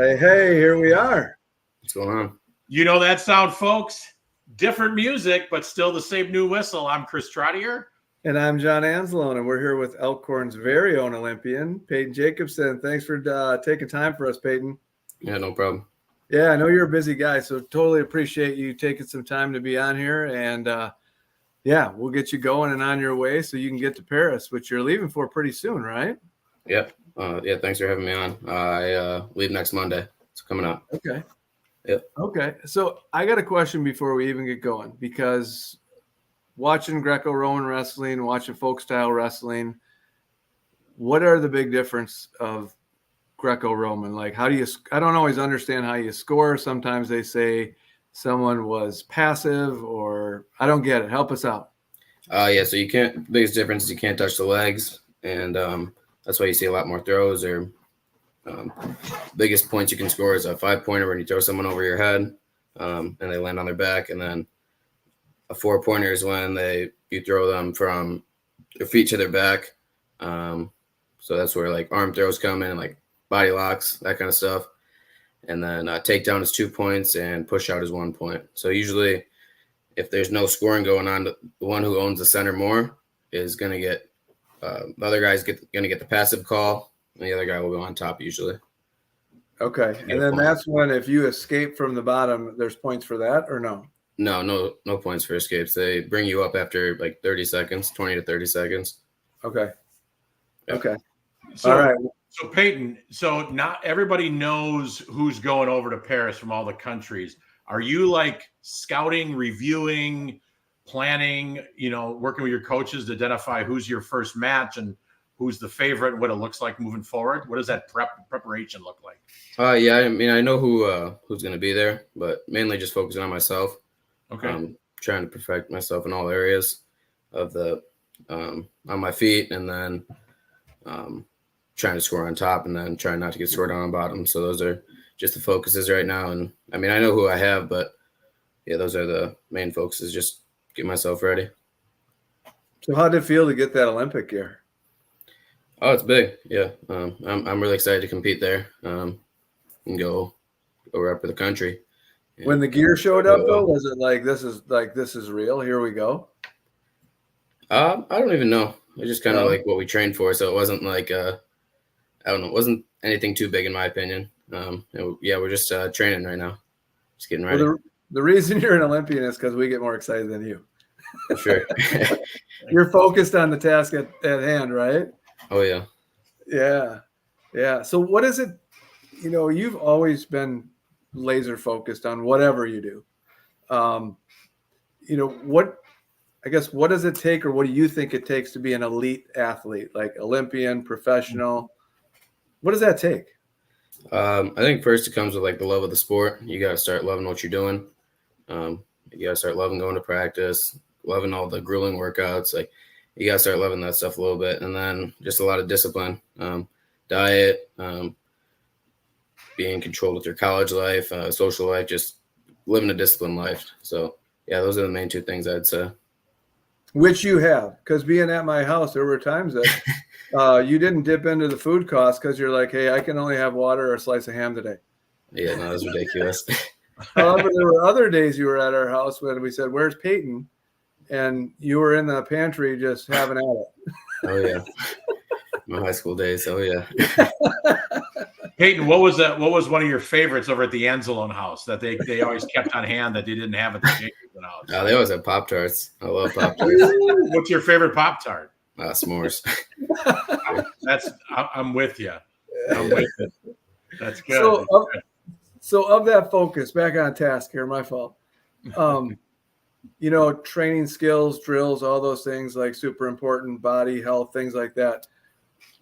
Hey, here we are. What's going on? You know that sound, folks? Different music, but still the same new whistle. I'm Chris Trottier. And I'm Jon Anzalone, and we're here with Elkhorn's very own Olympian, Payton Jacobson. Thanks for taking time for us, Payton. Yeah, no problem. Yeah, I know you're a busy guy, so totally appreciate you taking some time to be on here. And, yeah, we'll get you going and on your way so you can get to Paris, which you're leaving for pretty soon, right? Yep. Yeah, thanks for having me on. I leave next Monday. It's coming up. Okay. Yep. Okay. So I got a question before we even get going, because watching Greco-Roman wrestling, watching folk style wrestling, what are the big difference of Greco-Roman? Like, how do you, I don't always understand how you score. Sometimes they say someone was passive, or I don't get it. Help us out. Yeah, so biggest difference is you can't touch the legs, and that's why you see a lot more throws. Or biggest points you can score is a 5-pointer when you throw someone over your head and they land on their back, and then a 4-pointer is when you throw them from their feet to their back. So that's where like arm throws come in, like body locks, that kind of stuff. And then takedown is 2 points and push out is 1 point. So usually if there's no scoring going on, the one who owns the center more is going to get the other guy's going to get the passive call, and the other guy will go on top usually. Okay. And then that's when, if you escape from the bottom, there's points for that, or no? No points for escapes. They bring you up after like 30 seconds, 20 to 30 seconds. Okay. Yep. Okay. So, all right. So Payton, so not everybody knows who's going over to Paris from all the countries. Are you like scouting, reviewing, planning, working with your coaches to identify who's your first match and who's the favorite, what it looks like moving forward? What does that preparation look like? Yeah, I mean, I know who's going to be there, but mainly just focusing on myself. Okay. Trying to perfect myself in all areas of on my feet, and then trying to score on top, and then trying not to get scored on bottom. So those are just the focuses right now. And I mean, I know who I have, but yeah, those are the main focuses. Just get myself ready. So how did it feel to get that Olympic gear? Oh, it's big. Yeah. I'm really excited to compete there and go rep for the country. When the gear showed up, though, was it like, this is real, here we go? I don't even know. It's just kind of like what we trained for. So it wasn't like, I don't know, it wasn't anything too big in my opinion. Yeah, we're just training right now. Just getting ready. Well, the reason you're an Olympian is because we get more excited than you. For sure. You're focused on the task at hand, right? Oh, yeah. Yeah. Yeah. So what is it, you've always been laser focused on whatever you do. What does it take, or what do you think it takes to be an elite athlete, like Olympian, professional? What does that take? I think first it comes with like the love of the sport. You got to start loving what you're doing. You got to start loving going to practice, loving all the grueling workouts. Like you got to start loving that stuff a little bit. And then just a lot of discipline, diet, being controlled with your college life, social life, just living a disciplined life. So yeah, those are the main two things I'd say. Which you have, because being at my house, there were times that you didn't dip into the food costs because you're like, hey, I can only have water or a slice of ham today. Yeah, no, that's ridiculous. However, there were other days you were at our house when we said, where's Payton? And you were in the pantry just having at it. Oh, yeah. My high school days. Oh, yeah. Payton, what was one of your favorites over at the Anzalone house that they always kept on hand that they didn't have at the Jacobson house? They always have Pop-Tarts. I love Pop-Tarts. What's your favorite Pop-Tart? S'mores. I'm with you. I'm with you. That's good. So of that focus, back on task here, my fault. Training skills, drills, all those things, like super important, body health, things like that.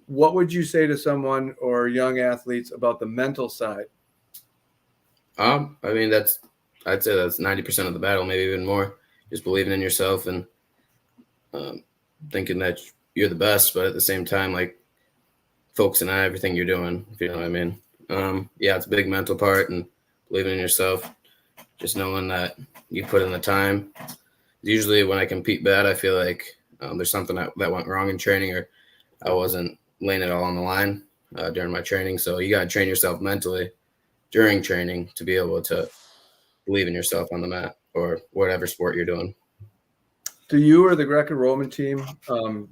What would you say to someone or young athletes about the mental side? I mean, I'd say that's 90% of the battle, maybe even more. Just believing in yourself and thinking that you're the best, but at the same time, like focusing on everything you're doing, if you know what I mean. Yeah, it's a big mental part, and believing in yourself, just knowing that you put in the time. Usually when I compete bad, I feel like there's something that went wrong in training, or I wasn't laying it all on the line during my training. So you got to train yourself mentally during training to be able to believe in yourself on the mat or whatever sport you're doing. Do you or the Greco-Roman team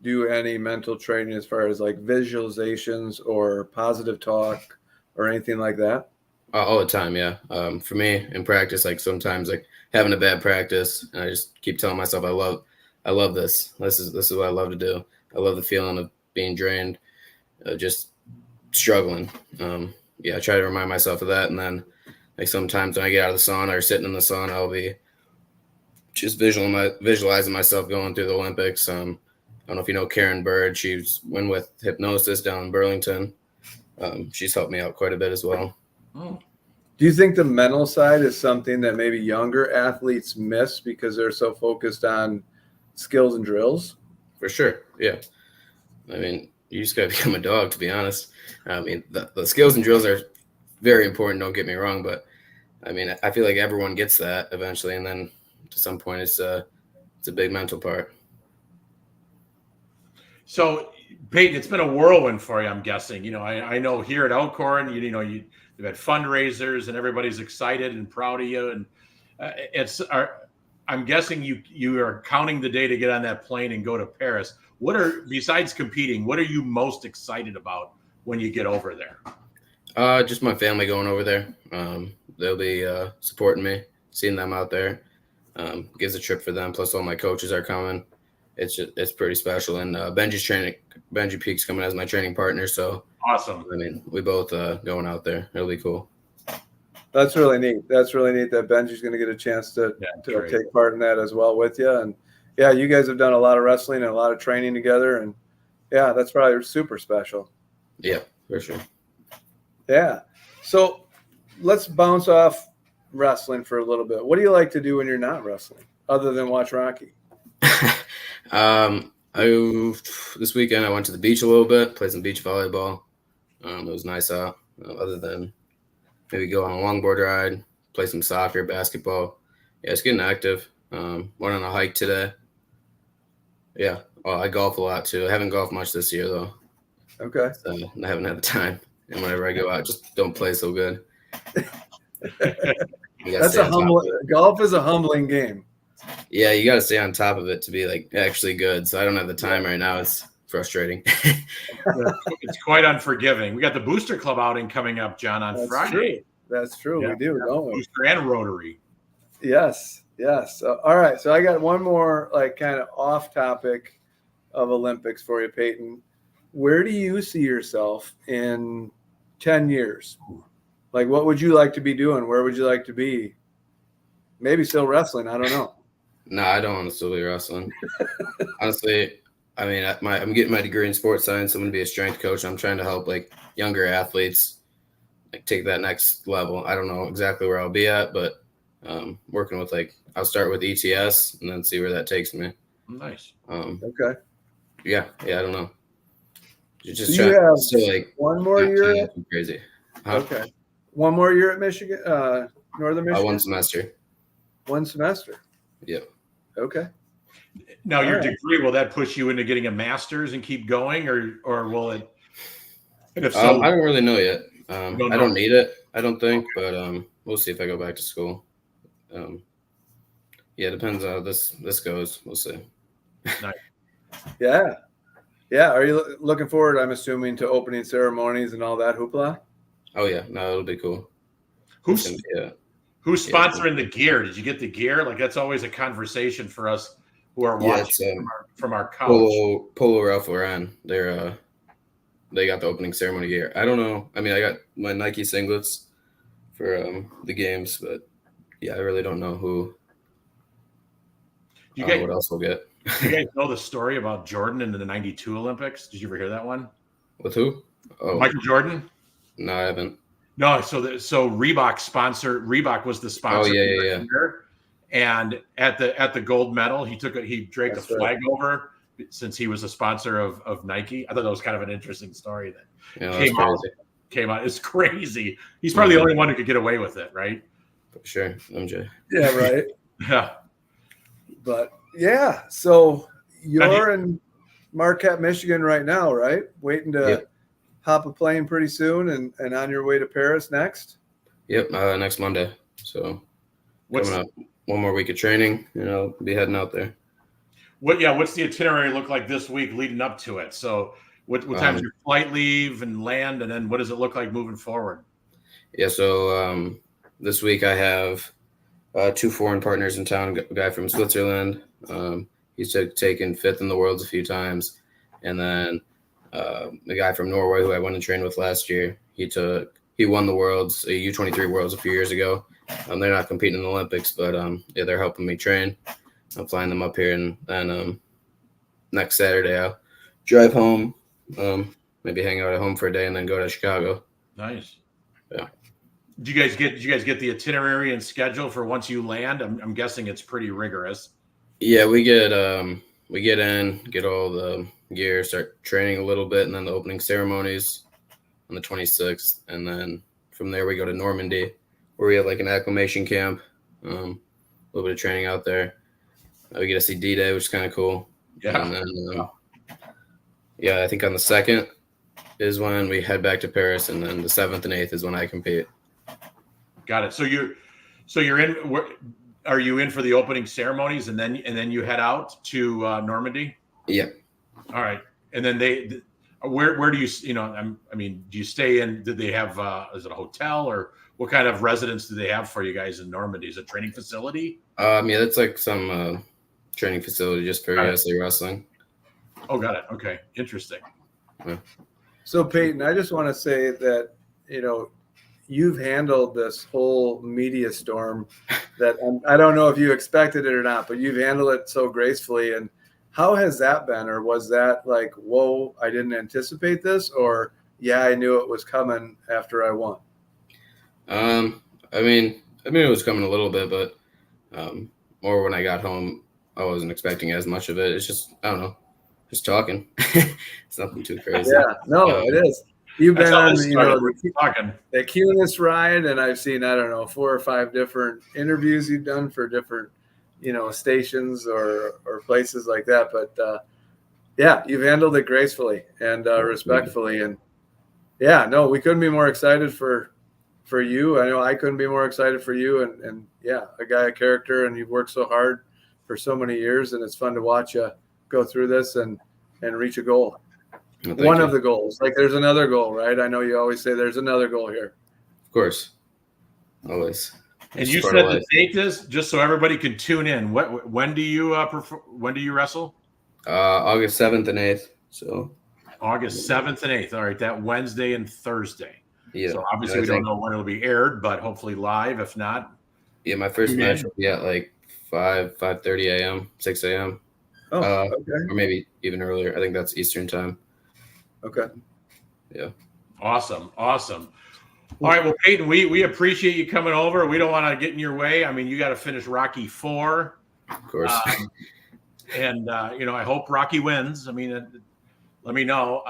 do any mental training as far as like visualizations or positive talk or anything like that? All the time, yeah. For me in practice, like sometimes like having a bad practice, and I just keep telling myself I love this. This is what I love to do. I love the feeling of being drained, just struggling. I try to remind myself of that, and then like sometimes when I get out of the sauna or sitting in the sauna, I'll be just visualizing myself going through the Olympics. I don't know if you know Karen Bird. She's went with hypnosis down in Burlington. She's helped me out quite a bit as well. Oh. Do you think the mental side is something that maybe younger athletes miss because they're so focused on skills and drills? For sure, yeah. I mean, you just gotta become a dog, to be honest. I mean, the skills and drills are very important. Don't get me wrong, but I mean, I feel like everyone gets that eventually, and then to some point, it's a big mental part. So, Payton, it's been a whirlwind for you, I'm guessing. You know, I know here at Elkhorn, you've had fundraisers and everybody's excited and proud of you. And I'm guessing you are counting the day to get on that plane and go to Paris. Besides competing, what are you most excited about when you get over there? Just my family going over there. They'll be supporting me, seeing them out there. Gives a trip for them. Plus all my coaches are coming. It's pretty special. And Benji Peak's coming as my training partner. So awesome. I mean, we both going out there. It'll be cool. That's really neat. That's really neat that Benji's going to get a chance to take part in that as well with you. And yeah, you guys have done a lot of wrestling and a lot of training together. And yeah, that's probably super special. Yeah, for sure. Yeah. So let's bounce off wrestling for a little bit. What do you like to do when you're not wrestling other than watch Rocky? This weekend I went to the beach a little bit, played some beach volleyball. It was nice out. Other than maybe go on a longboard ride, play some soccer, basketball. Yeah, it's getting active. Went on a hike today. Yeah, well, I golf a lot too. I haven't golfed much this year though. Okay. So I haven't had the time. And whenever I go out, just don't play so good. Golf is a humbling game. Yeah, you got to stay on top of it to be like actually good. So I don't have the time right now. It's frustrating. It's quite unforgiving. We got the Booster Club outing coming up, Jon, on Friday. True. That's true. Yeah. We do, don't we? Booster and Rotary. Yes. All right. So I got one more like kind of off topic of Olympics for you, Payton. Where do you see yourself in 10 years? Like, what would you like to be doing? Where would you like to be? Maybe still wrestling. I don't know. No, I don't want to still be wrestling. Honestly, I mean, I'm getting my degree in sports science. I'm going to be a strength coach. I'm trying to help like younger athletes like take that next level. I don't know exactly where I'll be at, but working with I'll start with ETS and then see where that takes me. Nice. Okay. Yeah. I don't know. Just so you have one more year. Crazy. Huh? Okay. One more year at Michigan, Northern Michigan. One semester. One semester. Yep. Okay. Now, your degree, will that push you into getting a master's and keep going, or will it? And if so, I don't really know yet. I don't need it, I don't think, but we'll see if I go back to school. Yeah, it depends on how this goes. We'll see. Nice. Yeah. Are you looking forward, I'm assuming, to opening ceremonies and all that hoopla? Oh, yeah. No, it'll be cool. Who's sponsoring the gear? Did you get the gear? Like, that's always a conversation for us who are watching from our couch. Polo Ralph Lauren. They got the opening ceremony gear. I don't know. I mean, I got my Nike singlets for the games, but yeah, I really don't know who. What else we'll get. You guys know the story about Jordan in the '92 Olympics? Did you ever hear that one? With who? Oh, Michael Jordan? No, I haven't. No, so Reebok was the sponsor. Oh, yeah. And at the gold medal, he draped a flag over since he was a sponsor of Nike. I thought that was kind of an interesting story that came out. It's crazy. He's probably the only one who could get away with it, right? For sure, MJ. Yeah, right. Yeah. But yeah, so you're in Marquette, Michigan right now, right? Waiting to hop a plane pretty soon and on your way to Paris next? Yep, next Monday. So What's coming up, one more week of training, be heading out there. What's the itinerary look like this week leading up to it? So what time's your flight leave and land, and then what does it look like moving forward? Yeah, so this week I have 2 foreign partners in town. A guy from Switzerland, he's taken 5th in the world a few times, and then the guy from Norway who I went and trained with last year. He won the worlds, U23 worlds a few years ago. They're not competing in the Olympics, but yeah, they're helping me train. I'm flying them up here, and then next Saturday I'll drive home, maybe hang out at home for a day, and then go to Chicago. Nice. Yeah. Did you guys get the itinerary and schedule for once you land? I'm guessing it's pretty rigorous. Yeah, we get in, get all the gear, start training a little bit, and then the opening ceremonies on the 26th, and then from there we go to Normandy, where we have like an acclimation camp, a little bit of training out there. We get to see D-Day, which is kind of cool. Yeah. And then, I think on the 2nd is when we head back to Paris, and then the 7th and 8th is when I compete. Got it. So you're in. Are you in for the opening ceremonies, and then you head out to Normandy? Yeah. All right. And then where do you do you stay in? Did they have is it a hotel, or what kind of residence do they have for you guys in Normandy? Is it a training facility? Yeah, that's like some training facility just for USA wrestling. Oh, got it. Okay, interesting. Yeah. So Payton, I just want to say that you've handled this whole media storm that I don't know if you expected it or not, but you've handled it so gracefully. And how has that been? Or was that like, whoa, I didn't anticipate this? Or, yeah, I knew it was coming after I won? I mean, it was coming a little bit, but more when I got home, I wasn't expecting as much of it. It's just, I don't know, just talking. It's nothing too crazy. Yeah, no, it is. You've been on, the Cunis ride, and I've seen, 4 or 5 different interviews you've done for different, stations or places like that. But yeah, you've handled it gracefully and respectfully. And yeah, no, we couldn't be more excited for you. I know I couldn't be more excited for you. And yeah, a guy, a character, and you've worked so hard for so many years, and it's fun to watch you go through this and reach a goal. Well, one of the goals. Like there's another goal, right? I know you always say there's another goal here. Of course. Always. And you said the date is, just so everybody can tune in. When do you wrestle? August 7th and 8th. So August 7th and 8th. All right, that Wednesday and Thursday. Yeah. So obviously we don't know when it'll be aired, but hopefully live. If not, yeah, my first match will be at like 5:30 a.m., 6 a.m. Oh, okay. Or maybe even earlier. I think that's Eastern time. Okay. Yeah. Awesome. All right. Well, Payton, we appreciate you coming over. We don't want to get in your way. I mean, you got to finish Rocky IV. Of course. And I hope Rocky wins. I mean, let me know.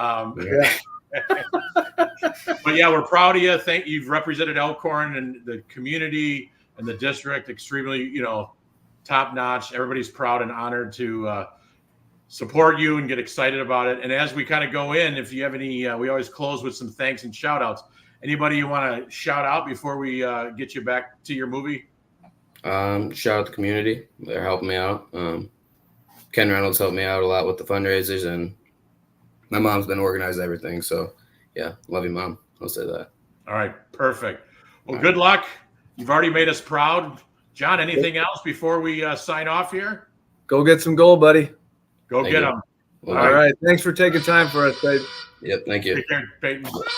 But yeah, we're proud of you. You've represented Elkhorn and the community and the district extremely, top notch. Everybody's proud and honored to support you and get excited about it. And as we kind of go in, if you have any, we always close with some thanks and shout outs. Anybody you want to shout out before we get you back to your movie? Shout out the community. They're helping me out. Ken Reynolds helped me out a lot with the fundraisers, and my mom's been organizing everything. So yeah, love you, Mom. I'll say that. All right. Perfect. Well, good luck. You've already made us proud. John, anything else before we sign off here? Go get some gold, buddy. Go get them. All right. Thanks for taking time for us, babe. Yep. Thank you. Take care, Payton.